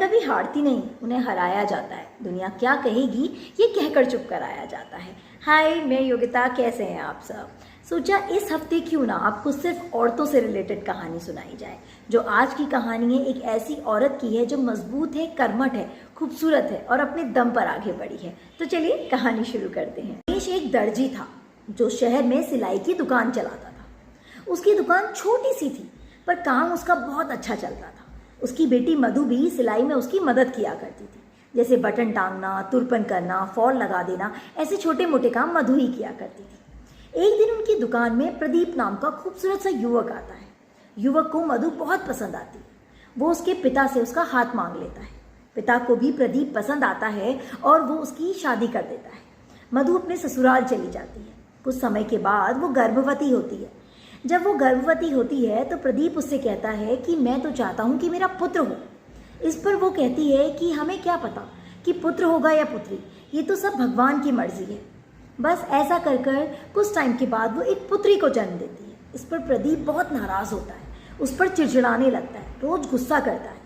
कभी हारती नहीं, उन्हें हराया जाता है। दुनिया क्या कहेगी ये कहकर चुप कराया जाता है। हाय, मैं योगिता, कैसे हैं आप सब। सोचा इस हफ्ते क्यों ना आपको सिर्फ औरतों से रिलेटेड कहानी सुनाई जाए। जो आज की कहानी है एक ऐसी औरत की है जो मजबूत है, कर्मठ है, खूबसूरत है और अपने दम पर आगे बढ़ी है। तो चलिए कहानी शुरू करते हैं। रमेश एक दर्जी था जो शहर में सिलाई की दुकान चलाता था। उसकी दुकान छोटी सी थी पर काम उसका बहुत अच्छा चल रहा था। उसकी बेटी मधु भी सिलाई में उसकी मदद किया करती थी, जैसे बटन टांगना, तुरपन करना, फॉल लगा देना, ऐसे छोटे मोटे काम मधु ही किया करती थी। एक दिन उनकी दुकान में प्रदीप नाम का खूबसूरत सा युवक आता है। युवक को मधु बहुत पसंद आती है। वो उसके पिता से उसका हाथ मांग लेता है। पिता को भी प्रदीप पसंद आता है और वो उसकी शादी कर देता है। मधु अपने ससुराल चली जाती है। कुछ समय के बाद वो गर्भवती होती है। जब वो गर्भवती होती है तो प्रदीप उससे कहता है कि मैं तो चाहता हूँ कि मेरा पुत्र हो। इस पर वो कहती है कि हमें क्या पता कि पुत्र होगा या पुत्री, ये तो सब भगवान की मर्जी है। बस ऐसा कर कर कुछ टाइम के बाद वो एक पुत्री को जन्म देती है। इस पर प्रदीप बहुत नाराज़ होता है, उस पर चिड़चिड़ाने लगता है, रोज़ गुस्सा करता है।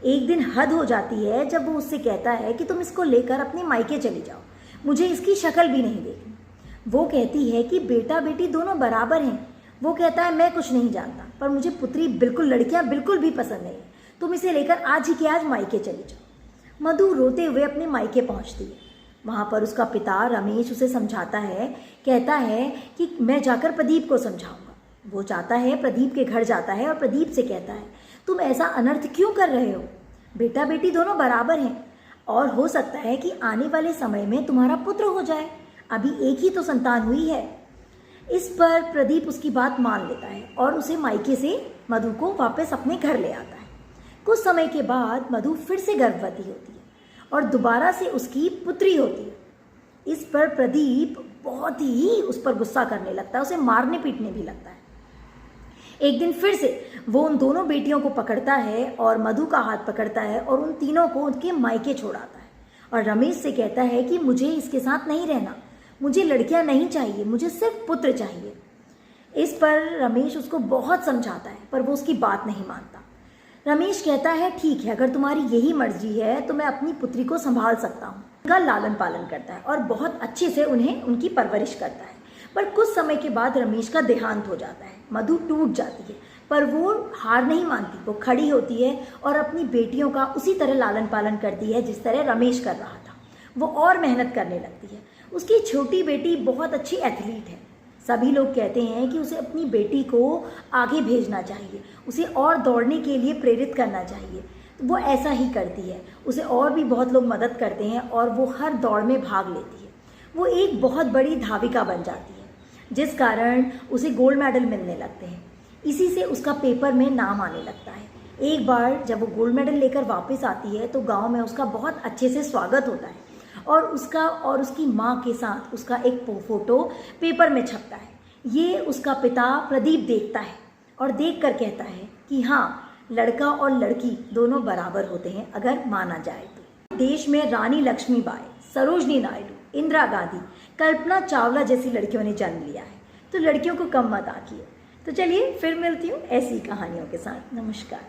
एक दिन हद हो जाती है जब वो उससे कहता है कि तुम इसको लेकर अपने मायके चली जाओ, मुझे इसकी शक्ल भी नहीं देखनी। वो कहती है कि बेटा बेटी दोनों बराबर हैं। वो कहता है मैं कुछ नहीं जानता, पर मुझे पुत्री बिल्कुल, लड़कियां बिल्कुल भी पसंद नहीं है। तुम इसे लेकर आज ही के आज मायके चली जाओ। मधु रोते हुए अपने मायके पहुंचती है। वहां पर उसका पिता रमेश उसे समझाता है, कहता है कि मैं जाकर प्रदीप को समझाऊंगा। वो जाता है, प्रदीप के घर जाता है और प्रदीप से कहता है तुम ऐसा अनर्थ क्यों कर रहे हो। बेटा बेटी दोनों बराबर हैं और हो सकता है कि आने वाले समय में तुम्हारा पुत्र हो जाए। अभी एक ही तो संतान हुई है। इस पर प्रदीप उसकी बात मान लेता है और उसे मायके से मधु को वापस अपने घर ले आता है। कुछ समय के बाद मधु फिर से गर्भवती होती है और दोबारा से उसकी पुत्री होती है। इस पर प्रदीप बहुत ही उस पर गुस्सा करने लगता है, उसे मारने पीटने भी लगता है। एक दिन फिर से वो उन दोनों बेटियों को पकड़ता है और मधु का हाथ पकड़ता है और उन तीनों को उनके मायके छोड़ाता है और रमेश से कहता है कि मुझे इसके साथ नहीं रहना, मुझे लड़कियां नहीं चाहिए, मुझे सिर्फ पुत्र चाहिए। इस पर रमेश उसको बहुत समझाता है पर वो उसकी बात नहीं मानता। रमेश कहता है ठीक है, अगर तुम्हारी यही मर्जी है तो मैं अपनी पुत्री को संभाल सकता हूँ। उनका लालन पालन करता है और बहुत अच्छे से उन्हें उनकी परवरिश करता है। पर कुछ समय के बाद रमेश का देहांत हो जाता है। मधु टूट जाती है पर वो हार नहीं मानती। वो खड़ी होती है और अपनी बेटियों का उसी तरह लालन पालन करती है जिस तरह रमेश कर रहा था। वो और मेहनत करने लगती है। उसकी छोटी बेटी बहुत अच्छी एथलीट है। सभी लोग कहते हैं कि उसे अपनी बेटी को आगे भेजना चाहिए, उसे और दौड़ने के लिए प्रेरित करना चाहिए। वो ऐसा ही करती है। उसे और भी बहुत लोग मदद करते हैं और वो हर दौड़ में भाग लेती है। वो एक बहुत बड़ी धाविका बन जाती है जिस कारण उसे गोल्ड मेडल मिलने लगते हैं। इसी से उसका पेपर में नाम आने लगता है। एक बार जब वो गोल्ड मेडल लेकर वापस आती है तो गाँव में उसका बहुत अच्छे से स्वागत होता है और उसका और उसकी माँ के साथ उसका एक फोटो पेपर में छपता है। ये उसका पिता प्रदीप देखता है और देखकर कहता है कि हाँ, लड़का और लड़की दोनों बराबर होते हैं अगर माना जाए तो। देश में रानी लक्ष्मीबाई, सरोजनी नायडू, इंदिरा गांधी, कल्पना चावला जैसी लड़कियों ने जन्म लिया है, तो लड़कियों को कम मत आंकिए। तो चलिए फिर मिलती हूँ ऐसी कहानियों के साथ। नमस्कार।